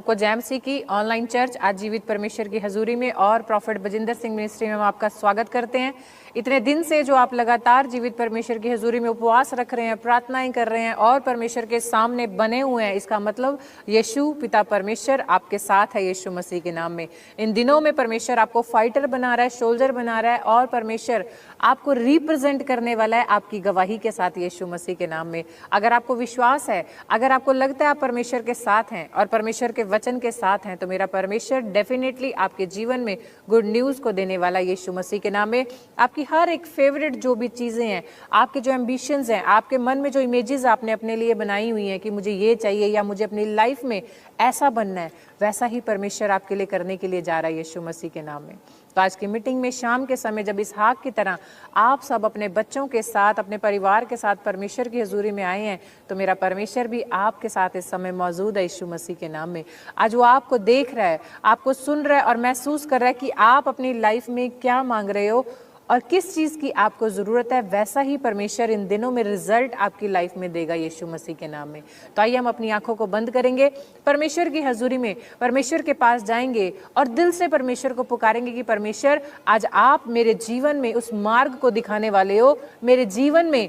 को जैमसी की online church आज जीवित परमेश्वर की हजूरी में और प्रॉफिट बजिंदर सिंह मिनिस्ट्री में हम आपका स्वागत करते हैं। इतने दिन से जो आप लगातार जीवित परमेश्वर की हजूरी में उपवास रख रहे हैं, प्रार्थनाएं कर रहे हैं और परमेश्वर के सामने बने हुए हैं, इसका मतलब यीशु पिता परमेश्वर आपके साथ है यीशु मसीह के नाम में। इन दिनों में परमेश्वर आपको फाइटर बना रहा है, सोल्जर बना रहा है और परमेश्वर आपको रिप्रेजेंट करने वाला है आपकी गवाही के साथ यीशु मसीह के नाम में। अगर आपको विश्वास है, अगर आपको लगता है आप परमेश्वर के साथ हैं और परमेश्वर के वचन के साथ हैं, तो मेरा परमेश्वर डेफिनेटली आपके जीवन में गुड न्यूज को देने वाला यीशु मसीह के नाम में। आपकी हर एक फेवरेट जो भी चीजें हैं, आपके जो एम्बिशंस हैं, आपके मन में जो इमेजेस आपने अपने लिए बनाई हुई हैं कि मुझे ये चाहिए या मुझे अपनी लाइफ में ऐसा बनना है, वैसा ही परमेश्वर आपके लिए करने के लिए जा रहा है यीशु मसीह के नाम में। तो आज की मीटिंग में शाम के समय जब इसहाक की तरह आप सब अपने बच्चों के साथ, अपने परिवार के साथ परमेश्वर की हजूरी में आए हैं, तो मेरा परमेश्वर भी आपके साथ इस समय मौजूद है यीशु मसीह के नाम में। आज वो आपको देख रहा है, आपको सुन रहा है और महसूस कर रहा है कि आप अपनी लाइफ में क्या मांग रहे हो और किस चीज की आपको जरूरत है। वैसा ही परमेश्वर इन दिनों में रिजल्ट आपकी लाइफ में देगा यीशु मसीह के नाम में। तो आइए हम अपनी आंखों को बंद करेंगे, परमेश्वर की हजूरी में परमेश्वर के पास जाएंगे और दिल से परमेश्वर को पुकारेंगे कि परमेश्वर आज आप मेरे जीवन में उस मार्ग को दिखाने वाले हो, मेरे जीवन में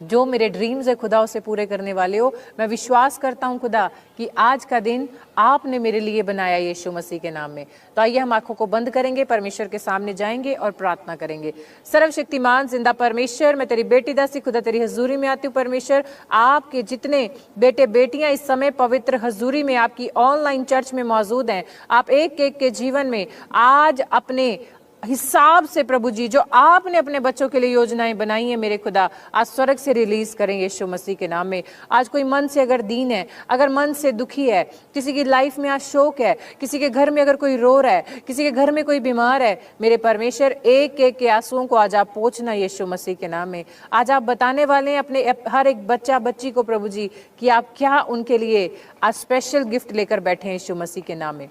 जो मेरे ड्रीम्स है खुदा उसे पूरे करने वाले हो। मैं विश्वास करता हूं खुदा कि आज का दिन आपने मेरे लिए बनाया यीशु मसीह के नाम में। तो आइए हम आंखों को बंद करेंगे, परमेश्वर के सामने जाएंगे और प्रार्थना करेंगे। सर्वशक्तिमान जिंदा परमेश्वर, मैं तेरी बेटी दासी खुदा तेरी हजूरी में आती हूँ। परमेश्वर, आपके जितने बेटे बेटियां इस समय पवित्र हजूरी में आपकी ऑनलाइन चर्च में मौजूद हैं, आप एक एक के जीवन में आज अपने हिसाब से प्रभु जी जो आपने अपने बच्चों के लिए योजनाएं बनाई हैं, मेरे खुदा आज स्वर्ग से रिलीज करें यीशु मसीह के नाम में। आज कोई मन से अगर दीन है, अगर मन से दुखी है, किसी की लाइफ में आज शोक है, किसी के घर में अगर कोई रो रहा है, किसी के घर में कोई बीमार है, मेरे परमेश्वर एक एक के आंसुओं को आज आप पोंछना यीशु मसीह के नाम में। आज आप बताने वाले हैं अपने हर एक बच्चा बच्ची को प्रभु जी कि आप क्या उनके लिए आज स्पेशल गिफ्ट लेकर बैठे हैं यीशु मसीह के नाम में।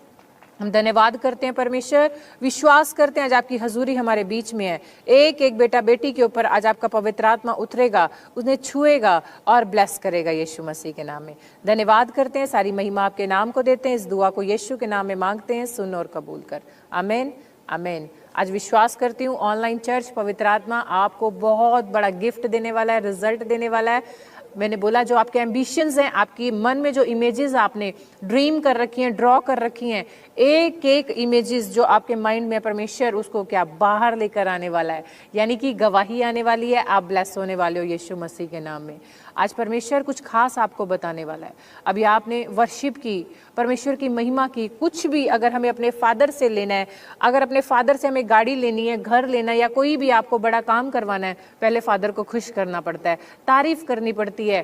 हम धन्यवाद करते हैं परमेश्वर, विश्वास करते हैं आज आपकी हजूरी हमारे बीच में है। एक एक बेटा बेटी के ऊपर आज आपका पवित्र आत्मा उतरेगा, उन्हें छुएगा और ब्लेस करेगा यीशु मसीह के नाम में। धन्यवाद करते हैं, सारी महिमा आपके नाम को देते हैं। इस दुआ को यीशु के नाम में मांगते हैं, सुन और कबूल कर, आमीन आमीन। आज विश्वास करती हूँ ऑनलाइन चर्च पवित्र आत्मा आपको बहुत बड़ा गिफ्ट देने वाला है, रिजल्ट देने वाला है। मैंने बोला जो आपके एम्बिशंस हैं, आपकी मन में जो इमेजेस आपने ड्रीम कर रखी हैं, ड्रॉ कर रखी हैं, एक एक इमेजेस जो आपके माइंड में परमेश्वर उसको क्या बाहर लेकर आने वाला है, यानी कि गवाही आने वाली है, आप ब्लेस होने वाले हो यीशु मसीह के नाम में। आज परमेश्वर कुछ खास आपको बताने वाला है। अभी आपने वर्शिप की, परमेश्वर की महिमा की, कुछ भी अगर हमें अपने फादर से लेना है, अगर अपने फादर से हमें गाड़ी लेनी है, घर लेना है या कोई भी आपको बड़ा काम करवाना है, पहले फादर को खुश करना पड़ता है, तारीफ करनी पड़ती है,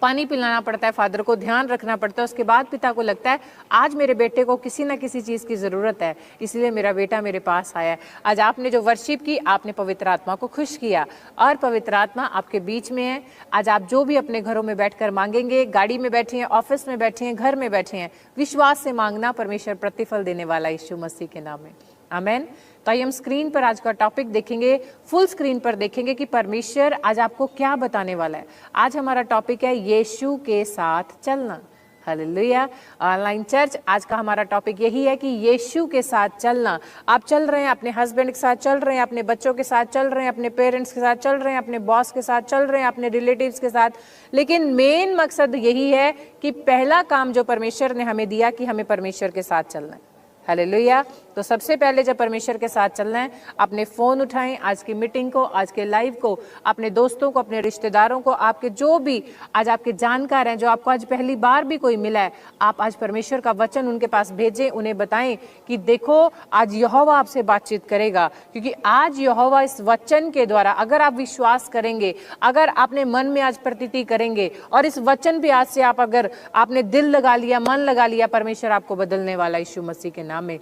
पानी पिलाना पड़ता है, फादर को ध्यान रखना पड़ता है। उसके बाद पिता को लगता है आज मेरे बेटे को किसी ना किसी चीज़ की ज़रूरत है, इसलिए मेरा बेटा मेरे पास आया है। आज आपने जो वर्शिप की, आपने पवित्र आत्मा को खुश किया और पवित्र आत्मा आपके बीच में है। आज आप जो भी अपने घरों में बैठकर मांगेंगे, गाड़ी में बैठे हैं, ऑफिस में बैठे हैं, घर में बैठे हैं, विश्वास से मांगना, परमेश्वर प्रतिफल देने वाला यीशु मसीह के नाम में, आमीन। तो आइए हम स्क्रीन पर आज का टॉपिक देखेंगे, फुल स्क्रीन पर देखेंगे कि परमेश्वर आज आपको क्या बताने वाला है। आज हमारा टॉपिक है यीशु के साथ चलना। हालेलुया। ऑनलाइन चर्च आज का हमारा टॉपिक यही है कि यीशु के साथ चलना। आप चल रहे हैं, अपने हस्बैंड के साथ चल रहे हैं, अपने बच्चों के साथ चल रहे हैं, अपने पेरेंट्स के साथ चल रहे हैं, अपने बॉस के साथ चल रहे हैं, अपने रिलेटिव्स के साथ, लेकिन मेन मकसद यही है कि पहला काम जो परमेश्वर ने हमें दिया कि हमें परमेश्वर के साथ चलना है। हालेलुया। तो सबसे पहले जब परमेश्वर के साथ चलना है, अपने फोन उठाएं, आज की मीटिंग को, आज के लाइव को, अपने दोस्तों को, अपने रिश्तेदारों को, आपके जो भी आज आपके जानकार हैं, जो आपको आज पहली बार भी कोई मिला है, आप आज परमेश्वर का वचन उनके पास भेजें, उन्हें बताएं कि देखो आज यहोवा आपसे बातचीत करेगा, क्योंकि आज यहोवा इस वचन के द्वारा अगर आप विश्वास करेंगे, अगर आपने मन में आज प्रतीति करेंगे और इस वचन पे आज से आप अगर आपने दिल लगा लिया, मन लगा लिया, परमेश्वर आपको बदलने वाला यीशु मसीह के नाम में।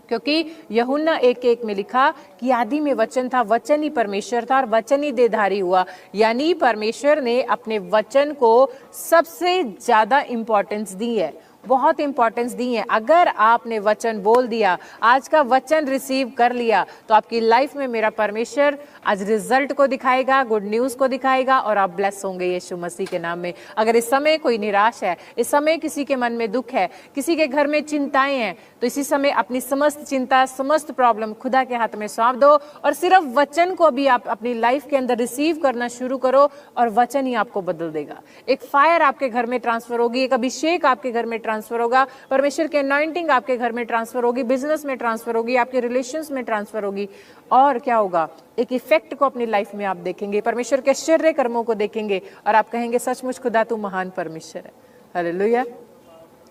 क्योंकि यूहन्ना 1:1 में लिखा कि आदि में वचन था, वचन ही परमेश्वर था और वचन ही देहधारी हुआ, यानी परमेश्वर ने अपने वचन को सबसे ज्यादा इंपॉर्टेंस दी है। बहुत इंपॉर्टेंस दी है। अगर आपने वचन बोल दिया, आज का वचन रिसीव कर लिया, तो आपकी लाइफ में मेरा परमेश्वर आज रिजल्ट को दिखाएगा, गुड न्यूज को दिखाएगा और आप ब्लेस होंगे यीशु मसीह के नाम में। अगर इस समय कोई निराश है, इस समय किसी के मन में दुख है, किसी के घर में चिंताएं हैं, तो इसी समय अपनी समस्त चिंता, समस्त प्रॉब्लम खुदा के हाथ में सौंप दो और सिर्फ वचन को भी आप अपनी लाइफ के अंदर रिसीव करना शुरू करो और वचन ही आपको बदल देगा। एक फायर आपके घर में ट्रांसफर होगी, एक अभिषेक आपके घर में ट्रांसफर होगा, परमेश्वर की अनॉइंटिंग आपके घर में ट्रांसफर होगी, बिजनेस में ट्रांसफर होगी, आपके रिलेशंस में ट्रांसफर होगी। और क्या होगा, एक इफेक्ट को अपनी लाइफ में आप देखेंगे, परमेश्वर के आश्चर्य कर्मों को देखेंगे और आप कहेंगे सचमुच खुदा तू महान परमेश्वर है। हालेलुया।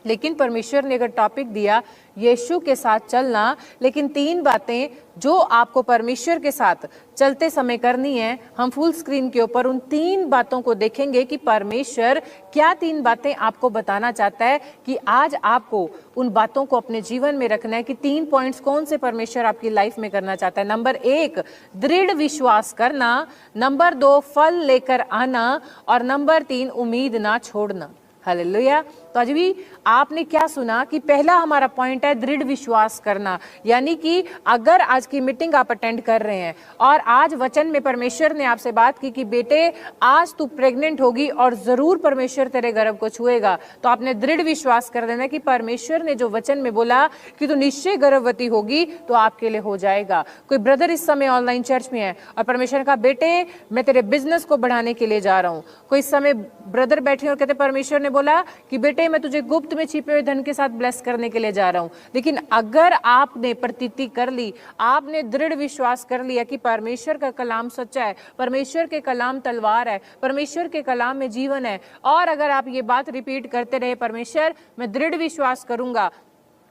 लेकिन परमेश्वर ने अगर टॉपिक दिया यीशु के साथ चलना, लेकिन 3 बातें जो आपको परमेश्वर के साथ चलते समय करनी है, हम फुल स्क्रीन के ऊपर उन 3 बातों को देखेंगे कि परमेश्वर क्या 3 बातें आपको बताना चाहता है कि आज आपको उन बातों को अपने जीवन में रखना है कि 3 पॉइंट्स कौन से परमेश्वर आपकी लाइफ में करना चाहता है। नंबर 1 दृढ़ विश्वास करना, नंबर 2 फल लेकर आना और नंबर 3 उम्मीद ना छोड़ना। हालेलुया। तो आज भी आपने क्या सुना कि पहला हमारा पॉइंट है दृढ़ विश्वास करना, यानी कि अगर आज की मीटिंग आप अटेंड कर रहे हैं और आज वचन में परमेश्वर ने आपसे बात की कि बेटे आज तू प्रेग्नेंट होगी और जरूर परमेश्वर तेरे गर्भ को छुएगा, तो आपने दृढ़ विश्वास कर देना कि परमेश्वर ने जो वचन में बोला कि तू निश्चय गर्भवती होगी तो आपके लिए हो जाएगा। कोई ब्रदर इस समय ऑनलाइन चर्च में है और परमेश्वर ने कहा बेटे मैं तेरे बिजनेस को बढ़ाने के लिए जा रहा हूँ। कोई इस समय ब्रदर बैठे और कहते परमेश्वर ने बोला कि बेटे मैं तुझे गुप्त में छिपे हुए धन के साथ ब्लेस करने के लिए जा रहा हूं। लेकिन अगर आपने प्रतीति कर ली, आपने दृढ़ विश्वास कर लिया कि परमेश्वर का कलाम सच्चा है, परमेश्वर के कलाम तलवार है, परमेश्वर के कलाम में जीवन है, और अगर आप ये बात रिपीट करते रहे परमेश्वर मैं दृढ़ विश्वास करूंगा,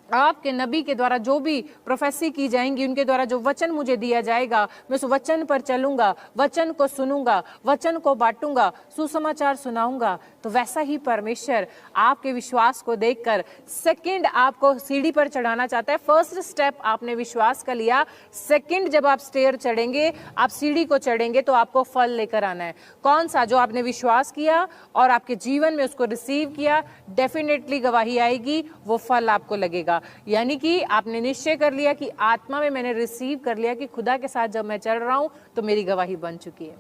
आपके नबी के द्वारा जो भी प्रोफेसी की जाएंगी, उनके द्वारा जो वचन मुझे दिया जाएगा, मैं उस वचन पर चलूंगा, वचन को सुनूंगा, वचन को बांटूंगा, सुसमाचार सुनाऊंगा, तो वैसा ही परमेश्वर आपके विश्वास को देखकर सेकंड आपको सीढ़ी पर चढ़ाना चाहता है। फर्स्ट स्टेप आपने विश्वास का लिया, सेकंड जब आप स्टेयर चढ़ेंगे, आप सीढ़ी को चढ़ेंगे तो आपको फल लेकर आना है। कौन सा? जो आपने विश्वास किया और आपके जीवन में उसको रिसीव किया, डेफिनेटली गवाही आएगी, वो फल आपको लगेगा। यानी कि आपने निश्चय कर लिया कि आत्मा में मैंने रिसीव कर लिया कि खुदा के साथ जब मैं चल रहा हूं तो मेरी गवाही बन चुकी है।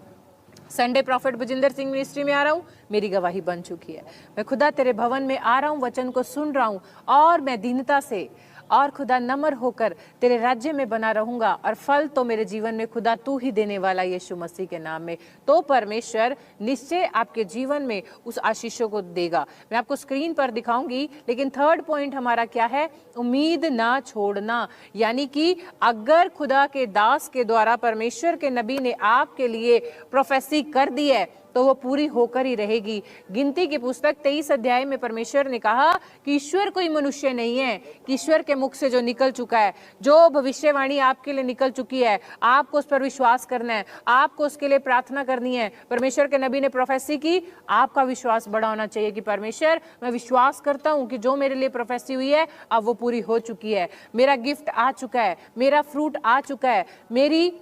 Sunday profit Bajinder Singh ministry में आ रहा हूं, मेरी गवाही बन चुकी है। मैं खुदा तेरे भवन में आ रहा हूं, वचन को सुन रहा हूं और मैं दीनता से और खुदा नम्र होकर तेरे राज्य में बना रहूंगा और फल तो मेरे जीवन में खुदा तू ही देने वाला यीशु मसीह के नाम में। तो परमेश्वर निश्चय आपके जीवन में उस आशीषों को देगा। मैं आपको स्क्रीन पर दिखाऊंगी, लेकिन थर्ड पॉइंट हमारा क्या है? उम्मीद ना छोड़ना। यानी कि अगर खुदा के दास के द्वारा परमेश्वर के नबी ने आपके लिए प्रोफेसी कर दी है तो वो पूरी होकर ही रहेगी। गिनती की पुस्तक 23 अध्याय में परमेश्वर ने कहा कि ईश्वर कोई मनुष्य नहीं है कि ईश्वर के मुख से जो निकल चुका है, जो भविष्यवाणी आपके लिए निकल चुकी है, आपको उस पर विश्वास करना है, आपको उसके लिए प्रार्थना करनी है। परमेश्वर के नबी ने प्रोफेसी की, आपका विश्वास बड़ा होना चाहिए कि परमेश्वर मैं विश्वास करता हूं कि जो मेरे लिए प्रोफेसी हुई है अब वो पूरी हो चुकी है, मेरा गिफ्ट आ चुका है, मेरा फ्रूट आ चुका है, मेरी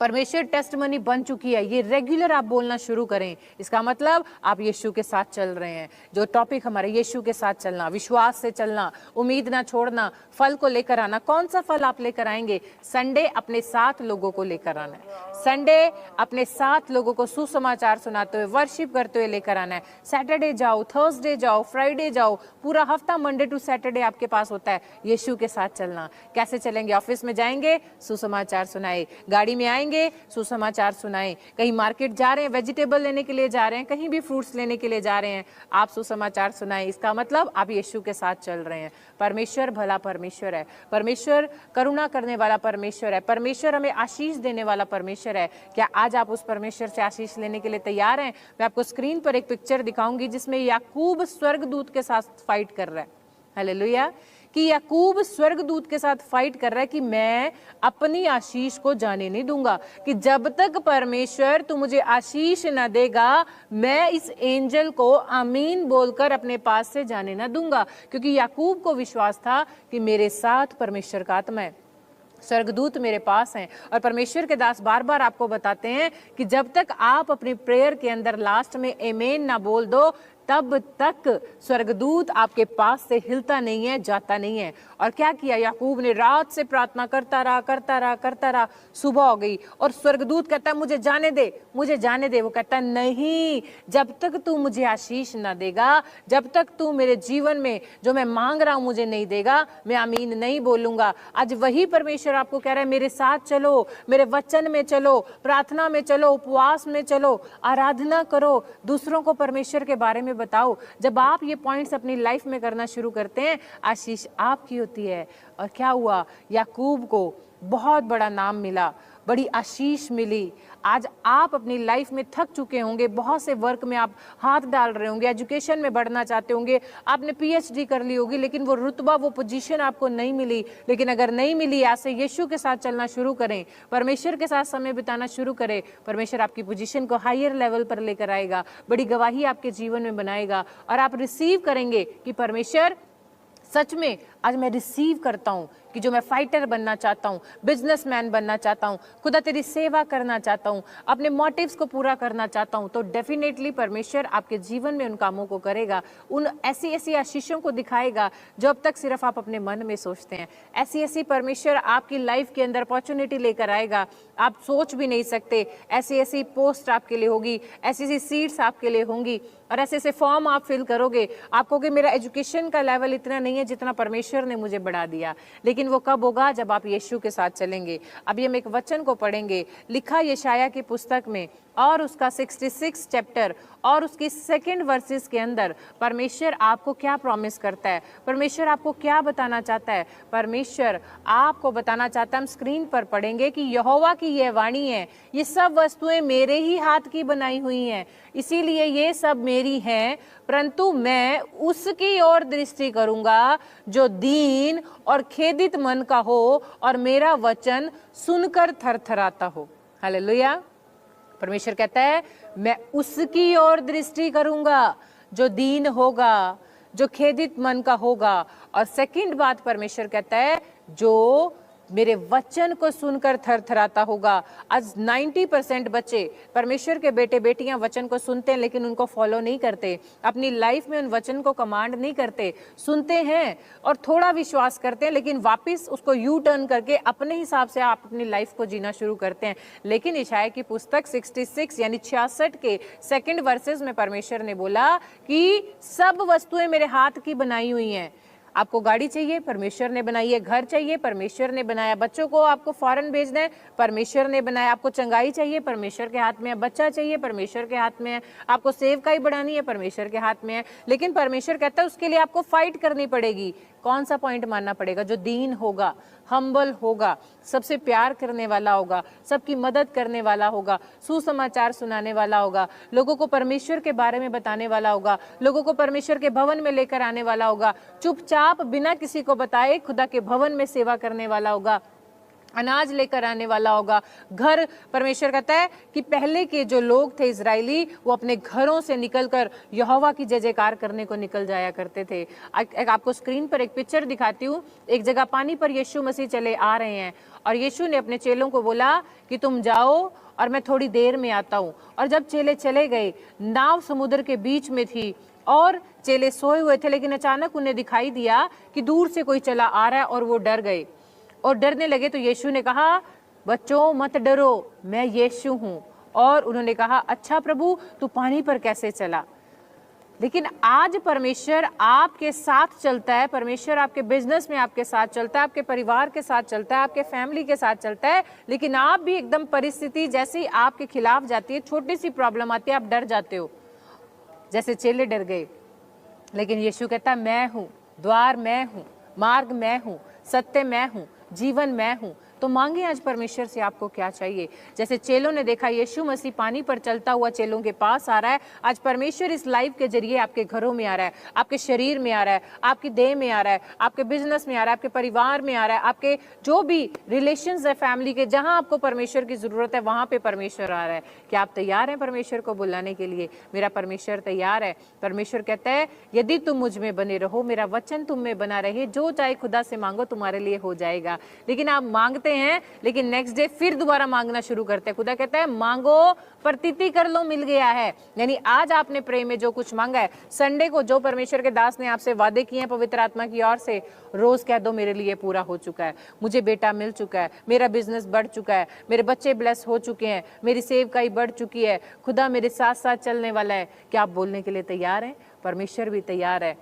परमेश्वर टेस्टमनी बन चुकी है। ये रेगुलर आप बोलना शुरू करें। इसका मतलब आप यीशु के साथ चल रहे हैं। जो टॉपिक हमारे यीशु के साथ चलना, विश्वास से चलना, उम्मीद ना छोड़ना, फल को लेकर आना। कौन सा फल आप लेकर आएंगे? संडे अपने साथ लोगों को लेकर आना है। संडे अपने साथ लोगों को सुसमाचार सुनाते हुए, वर्शिप करते हुए लेकर आना है। सैटरडे जाओ, थर्सडे जाओ, फ्राइडे जाओ, पूरा हफ्ता मंडे टू सैटरडे आपके पास होता है यीशु के साथ चलना। कैसे चलेंगे? ऑफिस में जाएंगे, सुसमाचार सुनाए, गाड़ी में आएंगे, सुसमाचार सुनाएं, कहीं मार्केट जा रहे हैं, वेजिटेबल लेने के लिए जा रहे हैं, कहीं भी फ्रूट्स लेने के लिए जा रहे हैं, आप सुसमाचार सुनाएं। इसका मतलब आप यीशु के साथ चल रहे हैं। परमेश्वर भला परमेश्वर है, परमेश्वर करुणा करने वाला परमेश्वर है, परमेश्वर हमें आशीष देने वाला परमेश्वर है। क्या आज आप उस परमेश्वर से आशीष लेने के लिए तैयार हैं? मैं आपको स्क्रीन पर एक पिक्चर दिखाऊंगी जिसमें याकूब स्वर्गदूत के साथ फाइट कर रहा है। हालेलुया। कि याकूब स्वर्गदूत के साथ फाइट कर रहा है कि मैं अपनी आशीष को जाने नहीं दूंगा, कि जब तक परमेश्वर तू मुझे आशीष ना देगा मैं इस एंजल को आमीन बोलकर अपने पास से जाने ना दूंगा। क्योंकि याकूब को विश्वास था कि मेरे साथ परमेश्वर का आत्मा है, स्वर्गदूत मेरे पास हैं। और परमेश्वर के दास बार बार आपको बताते हैं कि जब तक आप अपनी प्रेयर के अंदर लास्ट में आमीन ना बोल दो, तब तक स्वर्गदूत आपके पास से हिलता नहीं है, जाता नहीं है। और क्या किया याकूब ने, रात से प्रार्थना करता रहा। सुबह हो गई और स्वर्गदूत कहता है मुझे जाने दे, मुझे जाने दे। वो कहता है नहीं, जब तक तू मुझे आशीष ना देगा, जब तक तू मेरे जीवन में जो मैं मांग रहा हूं मुझे नहीं देगा, मैं आमीन नहीं बोलूंगा। आज वही परमेश्वर आपको कह रहा है, मेरे साथ चलो, मेरे वचन में चलो, प्रार्थना में चलो, उपवास में चलो, आराधना करो, दूसरों को परमेश्वर के बारे में बताओ। जब आप ये पॉइंट्स अपनी लाइफ में करना शुरू करते हैं, आशीष आपकी होती है। और क्या हुआ, याकूब को बहुत बड़ा नाम मिला, बड़ी आशीष मिली। आज आप अपनी लाइफ में थक चुके होंगे, बहुत से वर्क में आप हाथ डाल रहे होंगे, एजुकेशन में बढ़ना चाहते होंगे, आपने पीएचडी कर ली होगी, लेकिन वो रुतबा, वो पोजीशन आपको नहीं मिली। लेकिन अगर नहीं मिली, ऐसे यीशु के साथ चलना शुरू करें, परमेश्वर के साथ समय बिताना शुरू करें, परमेश्वर आपकी पोजीशन को हायर लेवल पर लेकर आएगा, बड़ी गवाही आपके जीवन में बनाएगा। और आप रिसीव करेंगे कि परमेश्वर सच में आज मैं रिसीव करता हूं कि जो मैं फाइटर बनना चाहता हूं, बिजनेसमैन बनना चाहता हूं, खुदा तेरी सेवा करना चाहता हूं, अपने मोटिव्स को पूरा करना चाहता हूं, तो डेफिनेटली परमेश्वर आपके जीवन में उन कामों को करेगा, उन ऐसी ऐसी आशीषों को दिखाएगा जो अब तक सिर्फ आप अपने मन में सोचते हैं। ऐसी ऐसी परमेश्वर आपकी लाइफ के अंदर अपॉर्चुनिटी लेकर आएगा, आप सोच भी नहीं सकते। ऐसी ऐसी पोस्ट आपके लिए होगी, ऐसी ऐसी सीट्स आपके लिए होंगी, और ऐसे ऐसे फॉर्म आप फिल करोगे। आपको कि मेरा एजुकेशन का लेवल इतना नहीं है जितना परमेश्वर ने मुझे बढ़ा दिया, लेकिन वो कब होगा, जब आप यीशु के साथ चलेंगे। अभी हम एक वचन को पढ़ेंगे, लिखा यशाया की पुस्तक में और उसका 66 चैप्टर और उसकी 2 वर्सेस के अंदर परमेश्वर आपको क्या प्रॉमिस करता है, परमेश्वर आपको क्या बताना चाहता है। परमेश्वर आपको बताना चाहता है, हम स्क्रीन पर पढ़ेंगे कि यहोवा की यह वाणी है, ये सब वस्तुएं मेरे ही हाथ की बनाई हुई हैं, इसीलिए ये सब मेरी हैं, परंतु मैं उसकी ओर दृष्टि करूंगा जो दीन और खेदित मन का हो और मेरा वचन सुनकर थरथराता हो। हालेलुया। परमेश्वर कहता है मैं उसकी ओर दृष्टि करूंगा जो दीन होगा, जो खेदित मन का होगा। और सेकंड बात परमेश्वर कहता है जो मेरे वचन को सुनकर थरथराता होगा। आज 90% बच्चे, परमेश्वर के बेटे बेटियां वचन को सुनते हैं लेकिन उनको फॉलो नहीं करते, अपनी लाइफ में उन वचन को कमांड नहीं करते। सुनते हैं और थोड़ा विश्वास करते हैं, लेकिन वापस उसको यू टर्न करके अपने हिसाब से आप अपनी लाइफ को जीना शुरू करते हैं। लेकिन यशाया की पुस्तक 66 यानी 66 के 2 वर्सेस में परमेश्वर ने बोला कि सब वस्तुएं मेरे हाथ की बनाई हुई हैं। आपको गाड़ी चाहिए, परमेश्वर ने बनाई है। घर चाहिए, परमेश्वर ने बनाया। बच्चों को आपको फॉरेन भेजना है, परमेश्वर ने बनाया। आपको चंगाई चाहिए, परमेश्वर के हाथ में है। बच्चा चाहिए, परमेश्वर के हाथ में है। आपको सेवकाई बढ़ानी है, परमेश्वर के हाथ में है। लेकिन परमेश्वर कहता है उसके लिए आपको फाइट करनी पड़ेगी। कौन सा पॉइंट मानना पड़ेगा? जो दीन होगा, हम्बल होगा, सबसे प्यार करने वाला होगा, सबकी मदद करने वाला होगा, सुसमाचार सुनाने वाला होगा, लोगों को परमेश्वर के बारे में बताने वाला होगा, लोगों को परमेश्वर के भवन में लेकर आने वाला होगा, चुपचाप बिना किसी को बताए खुदा के भवन में सेवा करने वाला होगा, अनाज लेकर आने वाला होगा। घर, परमेश्वर कहता है कि पहले के जो लोग थे इजरायली, वो अपने घरों से निकलकर यहोवा की जय जयकार करने को निकल जाया करते थे। आपको स्क्रीन पर एक पिक्चर दिखाती हूँ। एक जगह पानी पर यीशु मसीह चले आ रहे हैं और यीशु ने अपने चेलों को बोला कि तुम जाओ और मैं थोड़ी देर में आता हूँ। और जब चेले चले गए, नाव समुद्र के बीच में थी और चेले सोए हुए थे, लेकिन अचानक उन्हें दिखाई दिया कि दूर से कोई चला आ रहा है और वो डर गए और डरने लगे। तो यीशु ने कहा बच्चों मत डरो, मैं यीशु हूँ। और उन्होंने कहा अच्छा प्रभु, तू पानी पर कैसे चला? लेकिन आज परमेश्वर आपके साथ चलता है, परमेश्वर आपके बिजनेस में आपके साथ चलता है, आपके परिवार के साथ चलता है, आपके फैमिली के साथ चलता है। लेकिन आप भी एकदम परिस्थिति जैसे ही आपके खिलाफ जाती है, छोटी सी प्रॉब्लम आती है, आप डर जाते हो, जैसे चेले डर गए। लेकिन यीशु कहता मैं हूँ, द्वार मैं हूँ, मार्ग मैं हूँ, सत्य मैं हूँ, जीवन मैं हूँ। तो मांगे आज परमेश्वर से आपको क्या चाहिए। जैसे चेलों ने देखा यीशु मसीह पानी पर चलता हुआ चेलों के पास आ रहा है, आज परमेश्वर इस लाइव के जरिए आपके घरों में आ रहा है, आपके शरीर में आ रहा है, आपकी देह में आ रहा है, आपके बिजनेस में आ रहा है, आपके परिवार में आ रहा है, आपके जो भी रिलेशंस है फैमिली के, जहां आपको परमेश्वर की जरूरत है वहां पे परमेश्वर आ रहा है। क्या आप तैयार हैं परमेश्वर को बुलाने के लिए? मेरा परमेश्वर तैयार है। परमेश्वर कहता है यदि तुम मुझ में बने रहो, मेरा वचन तुम में बना रहे, जो चाहे खुदा से मांगो तुम्हारे लिए हो जाएगा। लेकिन आप मांगते मांगते हैं लेकिन नेक्स्ट डे फिर दोबारा मांगना शुरू करते हैं। खुदा कहता है मांगो प्रतीति कर लो, मिल गया है। यानी आज आपने प्रेम में जो कुछ मांगा है, संडे को जो परमेश्वर के दास ने आपसे वादे किए हैं पवित्र आत्मा की ओर से, रोज कह दो मेरे लिए पूरा हो चुका है, मुझे बेटा मिल चुका है, मेरा बिजनेस बढ़ चुका है, मेरे बच्चे ब्लेस हो चुके हैं, मेरी सेवकाई बढ़ चुकी है, खुदा मेरे साथ साथ चलने वाला है। क्या आप बोलने के लिए तैयार हैं? परमेश्वर भी तैयार है।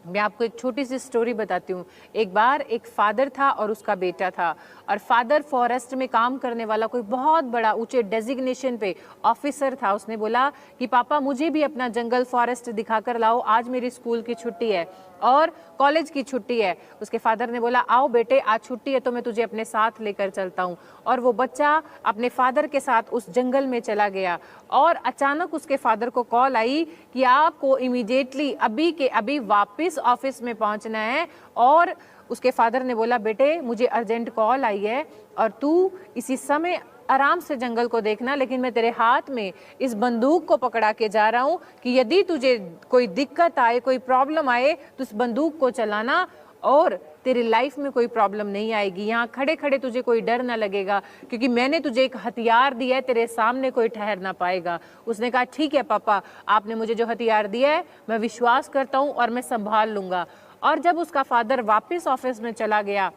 मैं आपको एक छोटी सी स्टोरी बताती हूँ। एक बार एक फादर था और उसका बेटा था, और फादर फॉरेस्ट में काम करने वाला कोई बहुत बड़ा ऊंचे डेजिग्नेशन पे ऑफिसर था। उसने बोला कि पापा मुझे भी अपना जंगल फॉरेस्ट दिखाकर लाओ, आज मेरी स्कूल की छुट्टी है और कॉलेज की छुट्टी है। उसके फादर ने बोला आओ बेटे, आज छुट्टी है तो मैं तुझे अपने साथ लेकर चलता हूँ। और वो बच्चा अपने फादर के साथ उस जंगल में चला गया, और अचानक उसके फादर को कॉल आई कि आपको इमीडिएटली अभी के अभी वापस ऑफिस में पहुंचना है। और उसके फादर ने बोला बेटे मुझे अर्जेंट कॉल आई है और तू इसी समय आराम से जंगल को देखना, लेकिन मैं तेरे हाथ में इस बंदूक को पकड़ा के जा रहा हूँ कि यदि तुझे कोई दिक्कत आए, कोई प्रॉब्लम आए तो इस बंदूक को चलाना और तेरी लाइफ में कोई प्रॉब्लम नहीं आएगी। यहाँ खड़े खड़े तुझे कोई डर ना लगेगा, क्योंकि मैंने तुझे एक हथियार दिया है, तेरे सामने कोई ठहर ना पाएगा। उसने कहा ठीक है पापा, आपने मुझे जो हथियार दिया है मैं विश्वास करता हूँ और मैं संभाल लूंगा। और जब उसका फादर वापस ऑफिस में चला गया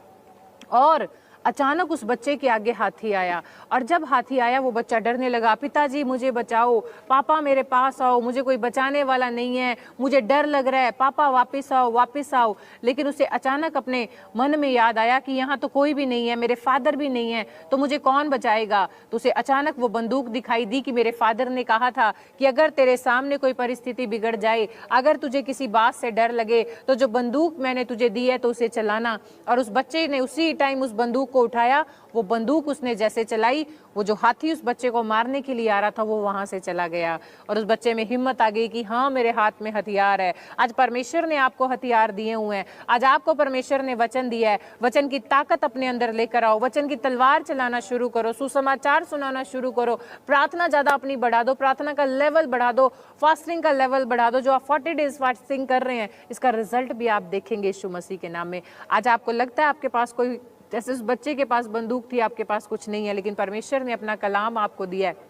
और अचानक उस बच्चे के आगे हाथी आया, और जब हाथी आया वो बच्चा डरने लगा, पिताजी मुझे बचाओ, पापा मेरे पास आओ, मुझे कोई बचाने वाला नहीं है, मुझे डर लग रहा है, पापा वापस आओ वापस आओ। लेकिन उसे अचानक अपने मन में याद आया कि यहाँ तो कोई भी नहीं है, मेरे फादर भी नहीं है, तो मुझे कौन बचाएगा। तो उसे अचानक वो बंदूक दिखाई दी कि मेरे फादर ने कहा था कि अगर तेरे सामने कोई परिस्थिति बिगड़ जाए, अगर तुझे किसी बात से डर लगे तो जो बंदूक मैंने तुझे दी है तो उसे चलाना। और उस बच्चे ने उसी टाइम उस बंदूक को उठाया। वो बंदूक उसने जैसे चलाई, वो जो हाथी उस बच्चे को मारने के लिए आ रहा था वो वहां से चला गया। और उस बच्चे में हिम्मत आ गई कि हाँ मेरे हाथ में हथियार है। आज परमेश्वर ने आपको हथियार दिए हुए हैं। आज आपको परमेश्वर ने वचन दिया है, वचन की ताकत अपने अंदर लेकर आओ, वचन की तलवार चलाना शुरू करो, सुसमाचार सुनाना शुरू करो, प्रार्थना ज्यादा अपनी बढ़ा दो, प्रार्थना का लेवल बढ़ा दो, फास्टिंग का लेवल बढ़ा दो। जो आप 40 डेज फास्टिंग कर रहे हैं इसका रिजल्ट भी आप देखेंगे यीशु मसीह के नाम में। आज आपको लगता है आपके पास कोई, जैसे उस बच्चे के पास बंदूक थी, आपके पास कुछ नहीं है, लेकिन परमेश्वर ने अपना कलाम आपको दिया है,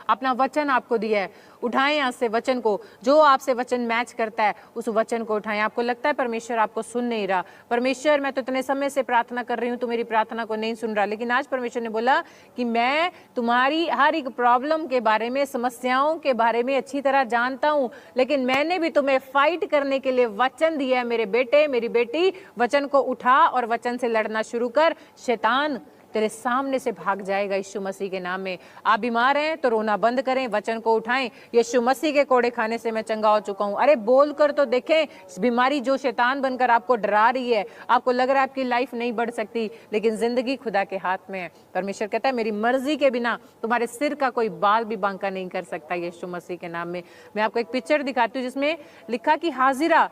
अपना वचन आपको दिया है। उठाएं यहाँ से वचन को, जो आपसे वचन मैच करता है उस वचन को उठाएं। आपको लगता है परमेश्वर आपको सुन नहीं रहा, परमेश्वर मैं तो इतने समय से प्रार्थना कर रही हूँ, तो मेरी प्रार्थना को नहीं सुन रहा, लेकिन आज परमेश्वर ने बोला कि मैं तुम्हारी हर एक प्रॉब्लम के बारे में, समस्याओं के बारे में अच्छी तरह जानता हूँ, लेकिन मैंने भी तुम्हें फाइट करने के लिए वचन दिया है। मेरे बेटे मेरी बेटी, वचन को उठा और वचन से लड़ना शुरू कर, शैतान तेरे सामने से भाग जाएगा यीशु मसीह के नाम में। आप बीमार हैं तो रोना बंद करें, वचन को उठाएं, यीशु मसीह के कोड़े खाने से मैं चंगा हो चुका हूं। अरे बोल कर तो देखें, बीमारी जो शैतान बनकर आपको डरा रही है, आपको लग रहा है आपकी लाइफ नहीं बढ़ सकती, लेकिन जिंदगी खुदा के हाथ में है। परमेश्वर कहता है मेरी मर्जी के बिना तुम्हारे सिर का कोई बाल भी बांका नहीं कर सकता यीशु मसीह के नाम में। मैं आपको एक पिक्चर दिखाती हूँ जिसमें लिखा कि हाजिरा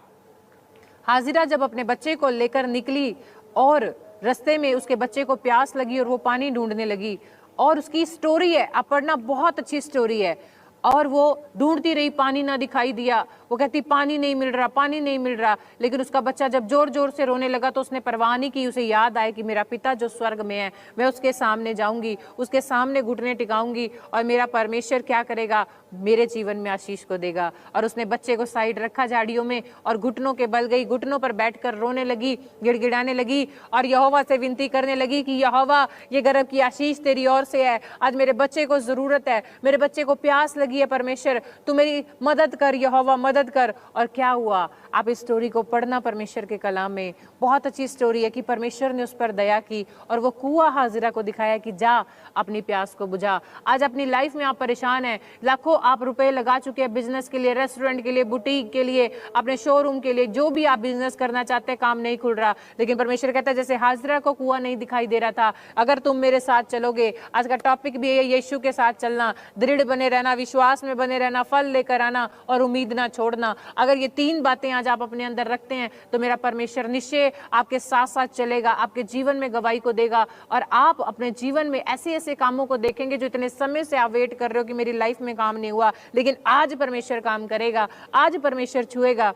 जब अपने बच्चे को लेकर निकली और रास्ते में उसके बच्चे को प्यास लगी और वो पानी ढूंढने लगी, और उसकी स्टोरी है, आप पढ़ना, बहुत अच्छी स्टोरी है। और वो ढूंढती रही, पानी ना दिखाई दिया, वो कहती पानी नहीं मिल रहा, पानी नहीं मिल रहा। लेकिन उसका बच्चा जब जोर जोर से रोने लगा तो उसने परवाह नहीं की। उसे याद आया कि मेरा पिता जो स्वर्ग में है, मैं उसके सामने जाऊंगी, उसके सामने घुटने टिकाऊंगी और मेरा परमेश्वर क्या करेगा, मेरे जीवन में आशीष को देगा। और उसने बच्चे को साइड रखा झाड़ियों में और घुटनों के बल गई, घुटनों पर बैठकर रोने लगी, गिड़गिड़ाने लगी और यहोवा से विनती करने लगी कि यहोवा ये गर्भ की आशीष तेरी ओर से है, आज मेरे बच्चे को जरूरत है, मेरे बच्चे को प्यास लगी है, परमेश्वर तू मेरी मदद कर, यहोवा मदद कर। और क्या हुआ, आप इस स्टोरी को पढ़ना परमेश्वर के कलाम में, बहुत अच्छी स्टोरी है कि परमेश्वर ने उस पर दया की और वो कुआं हाजिरा को दिखाया कि जा अपनी प्यास को बुझा। आज अपनी लाइफ में आप परेशान हैं, लाखों आप रुपए लगा चुके हैं बिजनेस के लिए, रेस्टोरेंट के लिए, बुटीक के लिए, अपने शोरूम के लिए, जो भी आप बिजनेस करना चाहते हैं, काम नहीं खुल रहा, लेकिन परमेश्वर कहता है जैसे हाजिरा को कुआं नहीं दिखाई दे रहा था, अगर तुम मेरे साथ चलोगे, आज का टॉपिक भी है यीशु के साथ चलना, दृढ़ बने रहना, विश्वास में बने रहना, फल लेकर आना और उम्मीद ना छोड़ना। अगर ये तीन बातें आज आप अपने अंदर रखते हैं तो मेरा परमेश्वर निश्चय आपके साथ साथ चलेगा, आपके जीवन में गवाही को देगा और आप अपने जीवन में ऐसे ऐसे कामों को देखेंगे जो इतने समय से आप वेट कर रहे हो कि मेरी लाइफ में काम नहीं हुआ, लेकिन आज परमेश्वर काम करेगा, आज परमेश्वर छुएगा।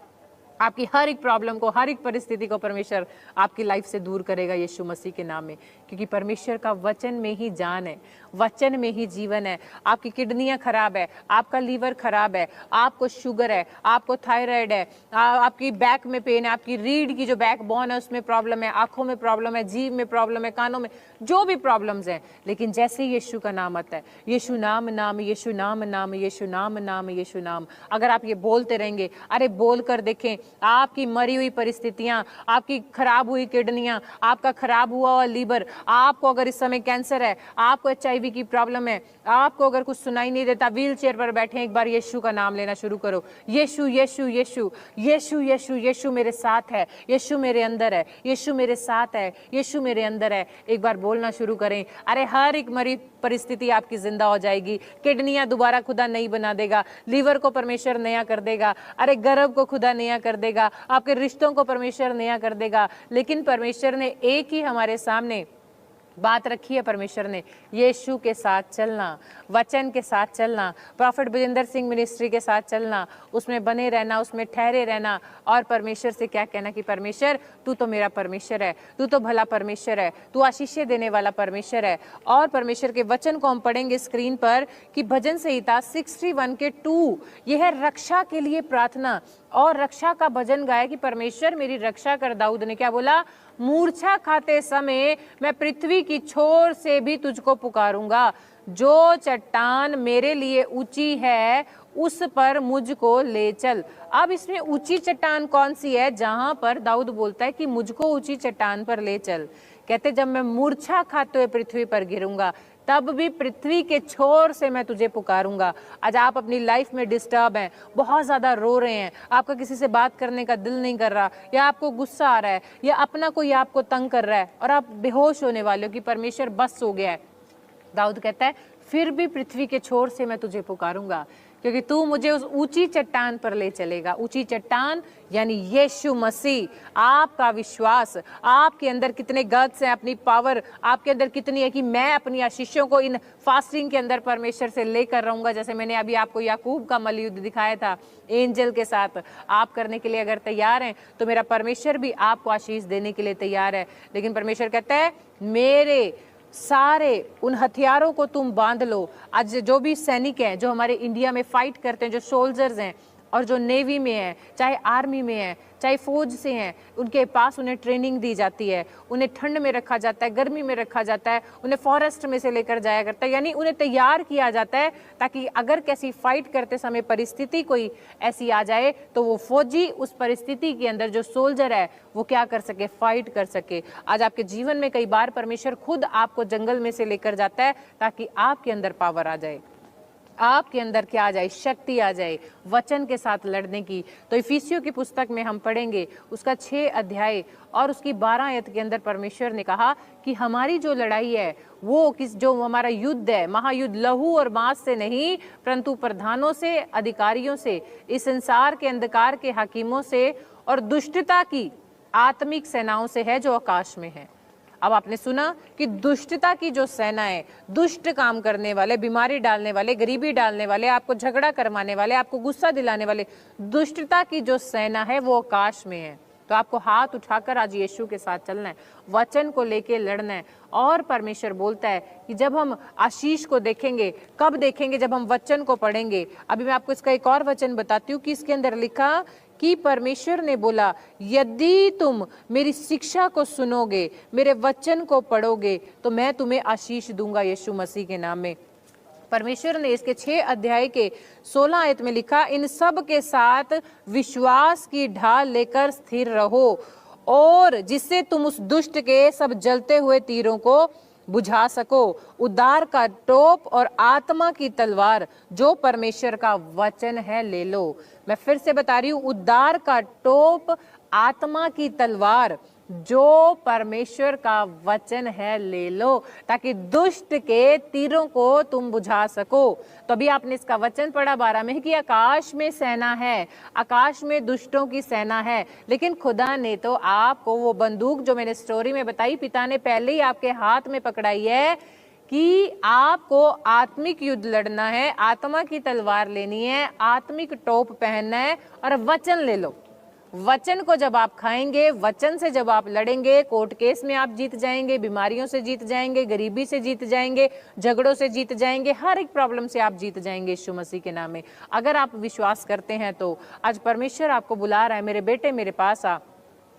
आपकी हर एक प्रॉब्लम को, हर एक परिस्थिति को परमेश्वर आपकी लाइफ से दूर करेगा यीशु मसीह के नाम में, क्योंकि परमेश्वर का वचन में ही जान है, वचन में ही जीवन है। आपकी किडनियां खराब है, आपका लीवर खराब है, आपको शुगर है, आपको थायराइड है, आपकी बैक में पेन है, आपकी रीढ़ की जो बैक बोन है उसमें प्रॉब्लम है, आंखों में प्रॉब्लम है, जीभ में प्रॉब्लम है, कानों में, जो भी प्रॉब्लम्स हैं, लेकिन जैसे ही यीशु का नाम आता है, यीशु नाम नाम, यीशु नाम नाम, यीशु नाम नाम, यीशु नाम, अगर आप ये बोलते रहेंगे, अरे बोल कर देखें, आपकी मरी हुई परिस्थितियां, आपकी खराब हुई किडनियां, आपका खराब हुआ लीवर, आपको अगर इस समय कैंसर है, आपको HIV की प्रॉब्लम है, आपको अगर कुछ सुनाई नहीं देता, व्हील चेयर पर बैठे हैं, एक बार यीशु का नाम लेना शुरू करो। यीशु यीशु यीशु यीशु यीशु यीशु मेरे साथ है, यीशु मेरे अंदर है, यीशु मेरे साथ है, यीशु मेरे अंदर है। एक बार बोलना शुरू करें, अरे हर एक मरी परिस्थिति आपकी जिंदा हो जाएगी। किडनियां दोबारा खुदा नहीं बना देगा, लीवर को परमेश्वर नया कर देगा, अरे गर्भ को खुदा नया कर देगा, आपके रिश्तों को परमेश्वर नया कर देगा। लेकिन परमेश्वर ने एक ही हमारे सामने बात रखी है, परमेश्वर ने, यीशु के साथ चलना, वचन के साथ चलना, प्रॉफिट बजिंदर सिंह मिनिस्ट्री के साथ चलना, उसमें बने रहना, उसमें ठहरे रहना, और परमेश्वर से क्या कहना कि परमेश्वर तू तो मेरा परमेश्वर है, तू तो भला परमेश्वर है, तू आशीषें देने वाला परमेश्वर है। और परमेश्वर के वचन को हम पढ़ेंगे स्क्रीन पर कि भजन संहिता 61 के 2, यह है रक्षा के लिए प्रार्थना, और रक्षा का भजन गाया कि परमेश्वर मेरी रक्षा कर। दाऊद ने क्या बोला? मूर्छा खाते समय मैं पृथ्वी की छोर से भी तुझको पुकारूंगा, जो चट्टान मेरे लिए ऊंची है उस पर मुझको ले चल। अब इसमें ऊंची चट्टान कौन सी है जहां पर दाऊद बोलता है कि मुझको ऊंची चट्टान पर ले चल? कहते जब मैं मूर्छा खाते हुए पृथ्वी पर गिरूंगा तब भी पृथ्वी के छोर से मैं तुझे पुकारूंगा। आज आप अपनी लाइफ में डिस्टर्ब हैं, बहुत ज्यादा रो रहे हैं, आपका किसी से बात करने का दिल नहीं कर रहा, या आपको गुस्सा आ रहा है, या अपना कोई आपको तंग कर रहा है और आप बेहोश होने वाले हो कि परमेश्वर बस हो गया है। दाऊद कहता है फिर भी पृथ्वी के छोर से मैं तुझे पुकारूंगा, क्योंकि तू मुझे उस ऊंची चट्टान पर ले चलेगा। ऊंची चट्टान यानी यीशु मसीह। आपका विश्वास, आपके अंदर कितने गट्स हैं, अपनी पावर आपके अंदर कितनी है कि मैं अपनी आशीषों को इन फास्टिंग के अंदर परमेश्वर से लेकर रहूंगा। जैसे मैंने अभी आपको याकूब का मलयुद्ध दिखाया था एंजल के साथ, आप करने के लिए अगर तैयार हैं तो मेरा परमेश्वर भी आपको आशीष देने के लिए तैयार है। लेकिन परमेश्वर कहता है मेरे सारे उन हथियारों को तुम बांध लो। आज जो भी सैनिक हैं जो हमारे इंडिया में फाइट करते हैं, जो सोल्जर्स हैं और जो नेवी में है, चाहे आर्मी में है, चाहे फौज से हैं, उनके पास उन्हें ट्रेनिंग दी जाती है, उन्हें ठंड में रखा जाता है, गर्मी में रखा जाता है, उन्हें फॉरेस्ट में से लेकर जाया करता है, यानी उन्हें तैयार किया जाता है ताकि अगर कैसी फाइट करते समय परिस्थिति कोई ऐसी आ जाए तो वो फौजी उस परिस्थिति के अंदर जो सोल्जर है वो क्या कर सके, फाइट कर सके। आज आपके जीवन में कई बार परमेश्वर खुद आपको जंगल में से लेकर जाता है ताकि आपके अंदर पावर आ जाए, आपके अंदर क्या आ जाए, शक्ति आ जाए वचन के साथ लड़ने की। तो इफिसियों की पुस्तक में हम पढ़ेंगे उसका 6 अध्याय और उसकी 12 आयत के अंदर परमेश्वर ने कहा कि हमारी जो लड़ाई है वो जो हमारा युद्ध है, महायुद्ध लहू और मांस से नहीं परंतु प्रधानों से, अधिकारियों से, इस संसार के अंधकार के हाकिमों से और दुष्टता की आत्मिक सेनाओं से है जो आकाश में है। अब आपने सुना कि दुष्टता की जो सेना है, दुष्ट काम करने वाले, बीमारी डालने वाले, गरीबी डालने वाले, आपको झगड़ा करवाने वाले, आपको गुस्सा दिलाने वाले, दुष्टता की जो सेना है वो आकाश में है। तो आपको हाथ उठाकर आज यीशु के साथ चलना है, वचन को लेके लड़ना है। और परमेश्वर बोलता है कि जब हम आशीष को देखेंगे, कब देखेंगे? जब हम वचन को पढ़ेंगे। अभी मैं आपको इसका एक और वचन बताती हूँ कि इसके अंदर लिखा कि परमेश्वर ने बोला यदि तुम मेरी शिक्षा को सुनोगे, मेरे वचन को पढ़ोगे तो मैं तुम्हें आशीष दूंगा यीशु मसीह के नाम में। परमेश्वर ने इसके 6 अध्याय के 16 आयत में लिखा इन सब के साथ विश्वास की ढाल लेकर स्थिर रहो, और जिससे तुम उस दुष्ट के सब जलते हुए तीरों को बुझा सको। उद्धार का टोप और आत्मा की तलवार जो परमेश्वर का वचन है ले लो। मैं फिर से बता रही हूं, उद्धार का टोप, आत्मा की तलवार जो परमेश्वर का वचन है ले लो, ताकि दुष्ट के तीरों को तुम बुझा सको। तो अभी आपने इसका वचन पढ़ा 12 में कि आकाश में सेना है, आकाश में दुष्टों की सेना है, लेकिन खुदा ने तो आपको वो बंदूक जो मैंने स्टोरी में बताई, पिता ने पहले ही आपके हाथ में पकड़ाई है कि आपको आत्मिक युद्ध लड़ना है, आत्मा की तलवार लेनी है, आत्मिक टोप पहनना है और वचन ले लो। वचन को जब आप खाएंगे, वचन से जब आप लड़ेंगे, कोर्ट केस में आप जीत जाएंगे, बीमारियों से जीत जाएंगे, गरीबी से जीत जाएंगे, झगड़ों से जीत जाएंगे, हर एक प्रॉब्लम से आप जीत जाएंगे यीशु मसीह के नाम में। अगर आप विश्वास करते हैं तो आज परमेश्वर आपको बुला रहा है, मेरे बेटे मेरे पास आ,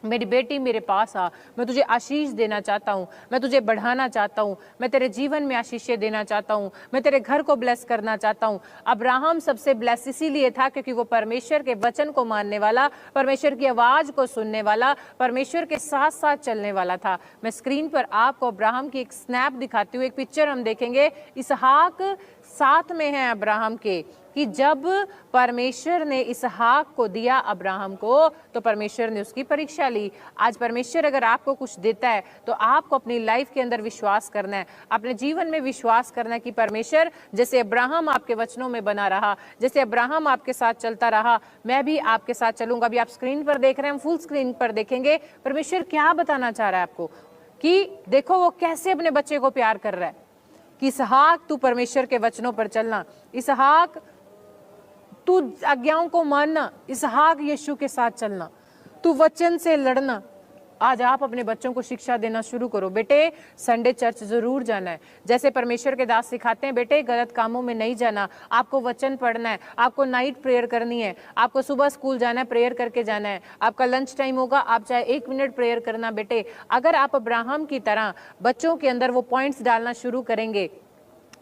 मेरी बेटी मेरे पास आ, मैं तुझे आशीष देना चाहता हूँ, मैं तुझे बढ़ाना चाहता हूँ, मैं तेरे जीवन में आशीषें देना चाहता हूँ, मैं तेरे घर को ब्लेस करना चाहता हूँ। अब्राहम सबसे ब्लेस इसीलिए था क्योंकि वो परमेश्वर के वचन को मानने वाला, परमेश्वर की आवाज को सुनने वाला, परमेश्वर के साथ साथ चलने वाला था। मैं स्क्रीन पर आपको अब्राहम की एक स्नैप दिखाती हूँ, एक पिक्चर हम देखेंगे। इसहाक साथ में है अब्राहम के, कि जब परमेश्वर ने इसहाक को दिया अब्राहम को, तो परमेश्वर ने उसकी परीक्षा ली। आज परमेश्वर अगर आपको कुछ देता है तो आपको अपनी लाइफ के अंदर विश्वास करना है, अपने जीवन में विश्वास करना है कि परमेश्वर जैसे अब्राहम आपके वचनों में बना रहा, जैसे अब्राहम आपके साथ चलता रहा, मैं भी आपके साथ चलूंगा। अभी आप स्क्रीन पर देख रहे हैं, हम फुल स्क्रीन पर देखेंगे परमेश्वर क्या बताना चाह रहा है आपको, कि देखो वो कैसे अपने बच्चे को प्यार कर रहा है। कि इसहाक तू परमेश्वर के वचनों पर चलना, इसहाक तू आज्ञाओं को मानना, इसहाक यीशु के साथ चलना, तू वचन से लड़ना। आज आप अपने बच्चों को शिक्षा देना शुरू करो, बेटे संडे चर्च जरूर जाना है। जैसे परमेश्वर के दास सिखाते हैं, बेटे गलत कामों में नहीं जाना, आपको वचन पढ़ना है, आपको नाइट प्रेयर करनी है, आपको सुबह स्कूल जाना है, प्रेयर करके जाना है, आपका लंच टाइम होगा, आप चाहे 1 मिनट प्रेयर करना। बेटे अगर आप अब्राहम की तरह बच्चों के अंदर वो पॉइंट्स डालना शुरू करेंगे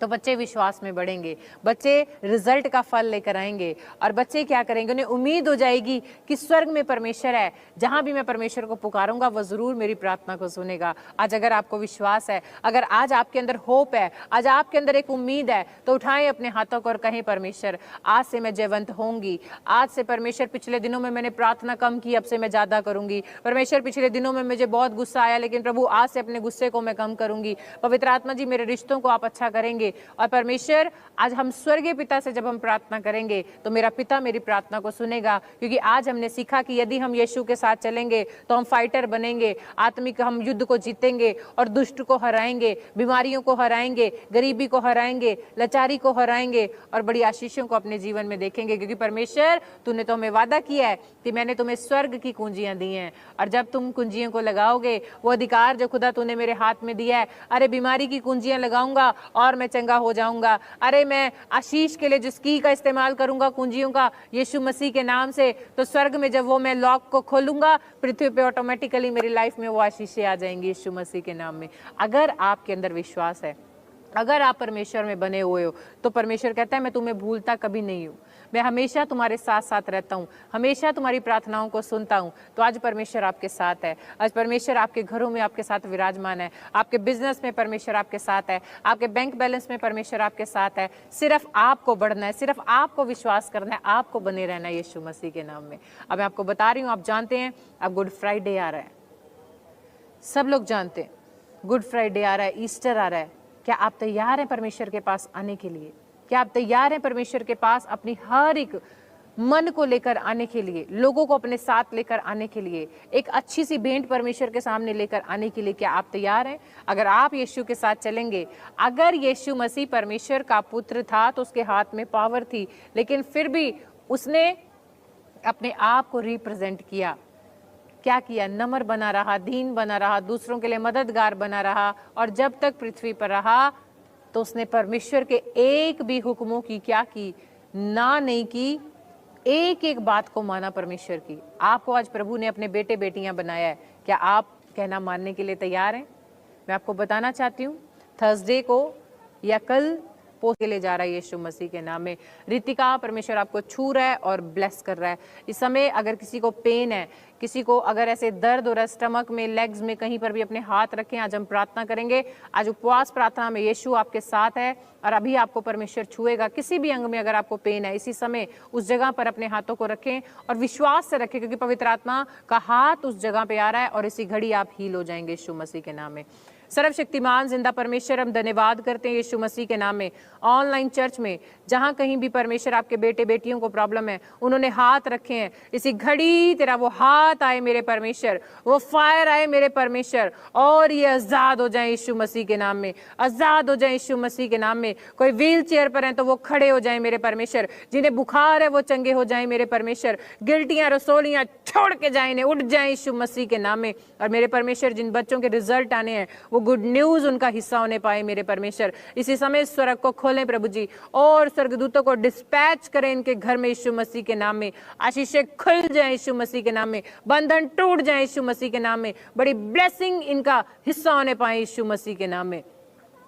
तो बच्चे विश्वास में बढ़ेंगे, बच्चे रिजल्ट का फल लेकर आएंगे, और बच्चे क्या करेंगे, उन्हें उम्मीद हो जाएगी कि स्वर्ग में परमेश्वर है, जहां भी मैं परमेश्वर को पुकारूंगा वो जरूर मेरी प्रार्थना को सुनेगा। आज अगर आपको विश्वास है, अगर आज आपके अंदर होप है, आज आपके अंदर एक उम्मीद है, तो उठाएं अपने हाथों को और कहें परमेश्वर आज से मैं जयवंत होंगी, आज से परमेश्वर पिछले दिनों में मैंने प्रार्थना कम की, अब से मैं ज्यादा करूंगी। परमेश्वर पिछले दिनों में मुझे बहुत गुस्सा आया, लेकिन प्रभु आज से अपने गुस्से को मैं कम करूंगी। पवित्र आत्मा जी मेरे रिश्तों को आप अच्छा करेंगे। और परमेश्वर आज हम स्वर्गीय पिता से जब हम प्रार्थना करेंगे तो मेरा पिता मेरी प्रार्थना को सुनेगा, क्योंकि आज हमने सीखा कि यदि हम यीशु के साथ चलेंगे तो हम फाइटर बनेंगे, आत्मिक हम युद्ध को जीतेंगे और दुष्ट को हराएंगे, बीमारियों को हराएंगे, गरीबी को हराएंगे, लाचारी को हराएंगे और बड़ी आशीषों को अपने जीवन में देखेंगे। क्योंकि परमेश्वर तूने तो हमें वादा किया है कि मैंने तुम्हें स्वर्ग की कुंजियां दी हैं, और जब तुम कुंजियों को लगाओगे, वो अधिकार जो खुदा तूने मेरे हाथ में दिया है, अरे बीमारी की कुंजियां लगाऊंगा और मैं चंगा हो जाऊंगा, अरे मैं आशीष के लिए जिस की का इस्तेमाल करूंगा कुंजियों का यीशु मसीह के नाम से, तो स्वर्ग में जब वो मैं लॉक को खोलूंगा, पृथ्वी पे ऑटोमेटिकली मेरी लाइफ में वो आशीषें आ जाएंगी यीशु मसीह के नाम में। अगर आपके अंदर विश्वास है, अगर आप परमेश्वर में बने हुए हो, तो परमेश्वर कहता है मैं तुम्हें भूलता कभी नहीं हूं, मैं हमेशा तुम्हारे साथ साथ रहता हूं, हमेशा तुम्हारी प्रार्थनाओं को सुनता हूं। तो आज परमेश्वर आपके साथ है, आज परमेश्वर आपके घरों में आपके साथ विराजमान है, आपके बिजनेस में परमेश्वर आपके साथ है, आपके बैंक बैलेंस में परमेश्वर आपके साथ है। सिर्फ आपको बढ़ना है, सिर्फ आपको विश्वास करना है, आपको बने रहना है यीशु मसीह के नाम में। अब मैं आपको बता रही हूँ, आप जानते हैं अब गुड फ्राइडे आ रहा है, सब लोग जानते हैं गुड फ्राइडे आ रहा है, ईस्टर आ रहा है। क्या आप तैयार हैं परमेश्वर के पास आने के लिए? क्या आप तैयार हैं परमेश्वर के पास अपनी हर एक मन को लेकर आने के लिए, लोगों को अपने साथ लेकर आने के लिए, एक अच्छी सी भेंट परमेश्वर के सामने लेकर आने के लिए? क्या आप तैयार हैं? अगर आप यीशु के साथ चलेंगे, अगर यीशु मसीह परमेश्वर का पुत्र था तो उसके हाथ में पावर थी, लेकिन फिर भी उसने अपने आप को रिप्रेजेंट किया। क्या किया? नम्र बना रहा, दीन बना रहा, दूसरों के लिए मददगार बना रहा, और जब तक पृथ्वी पर रहा तो उसने परमेश्वर के एक भी हुक्मों की क्या की? ना नहीं की, एक एक बात को माना परमेश्वर की। आपको आज प्रभु ने अपने बेटे बेटियां बनाया है, क्या आप कहना मानने के लिए तैयार हैं? मैं आपको बताना चाहती हूँ, थर्सडे को या कल पोस्ट के लिए जा रहा है यीशु मसीह के नाम में। रितिका, परमेश्वर आपको छू रहा है और ब्लेस कर रहा है इस समय। अगर किसी को पेन है, किसी को अगर ऐसे दर्द हो रहा है स्टमक में, लेग्स में, कहीं पर भी अपने हाथ रखें। आज हम प्रार्थना करेंगे, आज उपवास प्रार्थना में यीशु आपके साथ है और अभी आपको परमेश्वर छुएगा। किसी भी अंग में अगर आपको पेन है, इसी समय उस जगह पर अपने हाथों को रखें और विश्वास से रखें, क्योंकि पवित्र आत्मा का हाथ उस जगह पे आ रहा है और इसी घड़ी आप हील हो जाएंगे यीशु मसीह के नाम में। सर्वशक्तिमान जिंदा परमेश्वर, हम धन्यवाद करते हैं यीशु मसीह के नाम में। ऑनलाइन चर्च में जहां कहीं भी परमेश्वर आपके बेटे बेटियों को प्रॉब्लम है, उन्होंने हाथ रखे हैं, इसी घड़ी तेरा वो हाथ आए मेरे परमेश्वर, वो फायर आए मेरे परमेश्वर, और ये आजाद हो जाए यीशु मसीह के नाम में, आजाद हो जाए यीशु मसीह के नाम में। कोई व्हील चेयर पर है तो वो खड़े हो जाए मेरे परमेश्वर, जिन्हें बुखार है वो चंगे हो जाए मेरे परमेश्वर, गिल्टियां रसोलियां छोड़ के जाए, इन्हें उठ जाए यीशु मसीह के नाम में। और मेरे परमेश्वर जिन बच्चों के रिजल्ट आने हैं वो गुड न्यूज उनका हिस्सा होने पाए मेरे परमेश्वर। इसी समय स्वर्ग को खोलें प्रभु जी, और स्वर्गदूतों को डिस्पैच करें इनके घर में यीशु मसीह के नाम में। आशीषें खुल जाए यीशु मसीह के नाम में, बंधन टूट जाए यीशु मसीह के नाम में, बड़ी ब्लेसिंग इनका हिस्सा होने पाए यीशु मसीह के नाम में।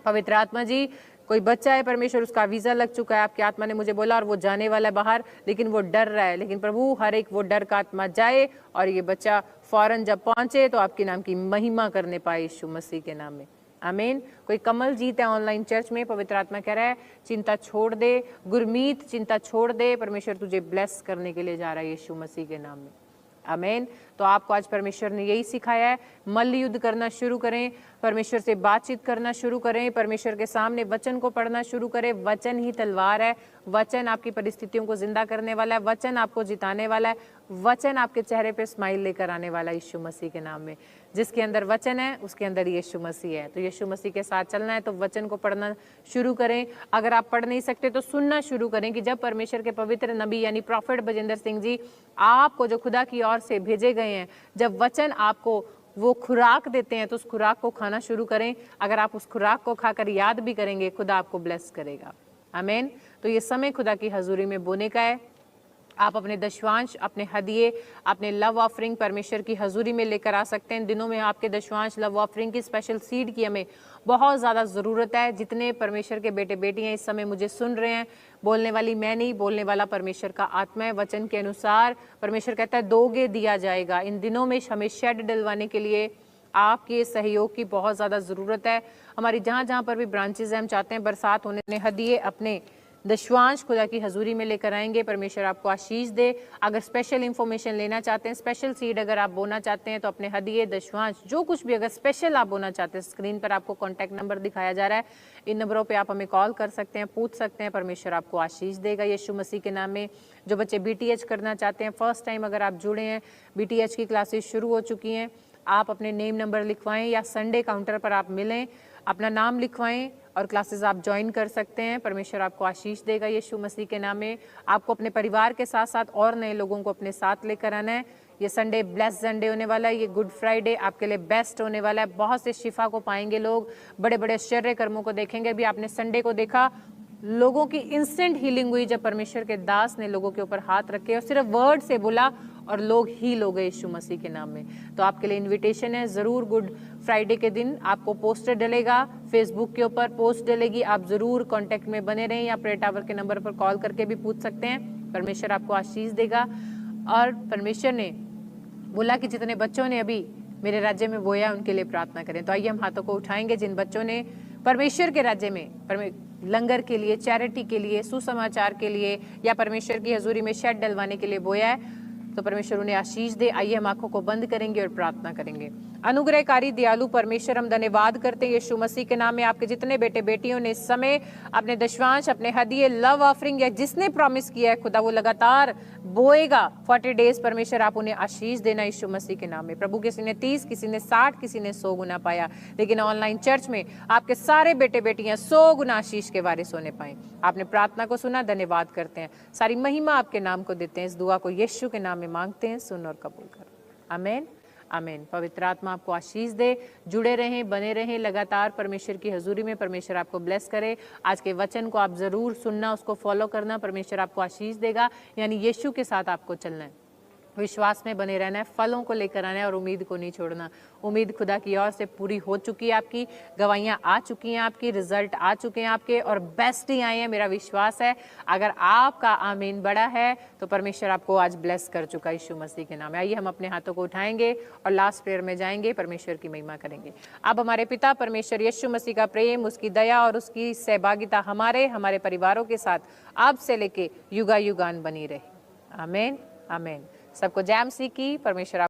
पवित्र आत्मा जी, कोई बच्चा है परमेश्वर, उसका वीजा लग चुका है, आपकी आत्मा ने मुझे बोला, और वो जाने वाला है बाहर, लेकिन वो डर रहा है, लेकिन प्रभु हर एक वो डर का आत्मा जाए और ये बच्चा फौरन जब पहुंचे तो आपके नाम की महिमा करने पाए यीशु मसीह के नाम में, आमीन। कोई कमल जीत है ऑनलाइन चर्च में, पवित्र आत्मा कह रहा है चिंता छोड़ दे, गुरमीत चिंता छोड़ दे, परमेश्वर तुझे ब्लेस करने के लिए जा रहा है यीशु मसीह के नाम में, आमीन। तो आपको आज परमेश्वर ने यही सिखाया है, मल्ल युद्ध करना शुरू करें, परमेश्वर से बातचीत करना शुरू करें, परमेश्वर के सामने वचन को पढ़ना शुरू करें। वचन ही तलवार है, वचन आपकी परिस्थितियों को जिंदा करने वाला है, वचन आपको जिताने वाला है, वचन आपके चेहरे पे स्माइल लेकर आने वाला है यीशु मसीह के नाम में। जिसके अंदर वचन है उसके अंदर यीशु मसीह है, तो यीशु मसीह के साथ चलना है तो वचन को पढ़ना शुरू करें। अगर आप पढ़ नहीं सकते तो सुनना शुरू करें कि जब परमेश्वर के पवित्र नबी यानी प्रॉफिट बजिंदर सिंह जी आपको जो खुदा की ओर से भेजे गए हैं, जब वचन आपको वो खुराक देते हैं तो उस खुराक को खाना शुरू करें। अगर आप उस खुराक को खाकर याद भी करेंगे, खुदा आपको ब्लेस करेगा, आमीन। तो ये समय खुदा की हजूरी में बोने का है। आप अपने दशवांश, अपने हदिये, अपने लव ऑफरिंग परमेश्वर की हजूरी में लेकर आ सकते हैं। इन दिनों में आपके दशवांश लव ऑफरिंग की स्पेशल सीड की हमें बहुत ज़्यादा ज़रूरत है। जितने परमेश्वर के बेटे बेटियां इस समय मुझे सुन रहे हैं, बोलने वाली मैं नहीं, बोलने वाला परमेश्वर का आत्मा है। वचन के अनुसार परमेश्वर कहता है दोगे दिया जाएगा। इन दिनों में हमें शेड डलवाने के लिए आपके सहयोग की बहुत ज़्यादा ज़रूरत है। हमारी जहाँ जहाँ पर भी ब्रांचेज हैं, हम चाहते हैं बरसात होने, हदिये अपने दशवांश खुदा की हजूरी में लेकर आएंगे। परमेश्वर आपको आशीष दे। अगर स्पेशल इंफॉर्मेशन लेना चाहते हैं, स्पेशल सीड अगर आप बोना चाहते हैं, तो अपने हदिये दशवांश जो कुछ भी अगर स्पेशल आप बोना चाहते हैं, स्क्रीन पर आपको कॉन्टैक्ट नंबर दिखाया जा रहा है, इन नंबरों पे आप हमें कॉल कर सकते हैं, पूछ सकते हैं। परमेश्वर आपको आशीष देगा यीशु मसीह के नाम में। जो बच्चे BTH करना चाहते हैं, फर्स्ट टाइम अगर आप जुड़े हैं, BTH की क्लासेस शुरू हो चुकी हैं, आप अपने नेम नंबर लिखवाएं या संडे काउंटर पर आप मिलें, अपना नाम लिखवाएं और क्लासेस आप ज्वाइन कर सकते हैं। परमेश्वर आपको आशीष देगा यीशु मसीह के नाम में। आपको अपने परिवार के साथ साथ और नए लोगों को अपने साथ लेकर आना है। ये संडे ब्लेस संडे होने वाला है, ये गुड फ्राइडे आपके लिए बेस्ट होने वाला है। बहुत से शिफा को पाएंगे लोग, बड़े बड़े आश्चर्य कर्मों को देखेंगे। अभी आपने संडे को देखा, लोगों की इंस्टेंट हीलिंग हुई जब परमेश्वर के दास ने लोगों के ऊपर हाथ रखे और सिर्फ वर्ड से बोला और लोग हील हो गए यीशु मसीह के नाम में। तो आपके लिए इनविटेशन है, ज़रूर गुड फ्राइडे के दिन आपको पोस्टर डलेगा, फेसबुक के ऊपर पोस्ट डलेगी, आप ज़रूर कांटेक्ट में बने रहें या प्रेयर टावर के नंबर पर कॉल करके भी पूछ सकते हैं। परमेश्वर आपको आशीष देगा। और परमेश्वर ने बोला कि जितने बच्चों ने अभी मेरे राज्य में बोया उनके लिए प्रार्थना करें। तो आइए हम हाथों को उठाएंगे जिन बच्चों ने परमेश्वर के राज्य में लंगर के लिए, चैरिटी के लिए, सुसमाचार के लिए या परमेश्वर की हजूरी में शेड डलवाने के लिए बोया है, तो परमेश्वर उन्हें आशीष दे। आइए हम आंखों को बंद करेंगे और प्रार्थना करेंगे। अनुग्रहकारी दयालु परमेश्वर, हम धन्यवाद करते हैं यीशु मसीह के नाम में। आपके जितने बेटे बेटियों ने इस समय अपने दशवांश, अपने हदिये, लव ऑफरिंग या जिसने प्रॉमिस किया है खुदा वो लगातार बोएगा 40 डेज, परमेश्वर आप उन्हें आशीष देना यीशु मसीह के नाम में। प्रभु किसी ने 30, किसी ने 60, किसी ने 100 गुना पाया, लेकिन ऑनलाइन चर्च में आपके सारे बेटे बेटियां 100 गुना आशीष के वारिस होने पाए। आपने प्रार्थना को सुना, धन्यवाद करते हैं। सारी महिमा आपके नाम को देते हैं। इस दुआ को यीशु के नाम में मांगते हैं, सुन और कबूल करो, आमीन आमीन। पवित्र आत्मा आपको आशीष दे। जुड़े रहें, बने रहें लगातार परमेश्वर की हजूरी में। परमेश्वर आपको ब्लेस करे। आज के वचन को आप जरूर सुनना, उसको फॉलो करना। परमेश्वर आपको आशीष देगा। यानी यीशु के साथ आपको चलना है, विश्वास में बने रहना है, फलों को लेकर आना है और उम्मीद को नहीं छोड़ना। उम्मीद खुदा की ओर से पूरी हो चुकी है आपकी, गवाहियां आ चुकी हैं आपकी, रिजल्ट आ चुके हैं आपके और बेस्ट ही आए हैं, मेरा विश्वास है। अगर आपका आमीन बड़ा है तो परमेश्वर आपको आज ब्लेस कर चुका है यीशु मसीह के नाम में। आइए हम अपने हाथों को उठाएंगे और लास्ट प्रेयर में जाएंगे, परमेश्वर की महिमा करेंगे। अब हमारे पिता परमेश्वर यीशु मसीह का प्रेम, उसकी दया और उसकी सहभागिता हमारे परिवारों के साथ अब से लेके युगा युगान बनी रहे। आमीन आमीन। सबको जय मसीह की। परमेश्वर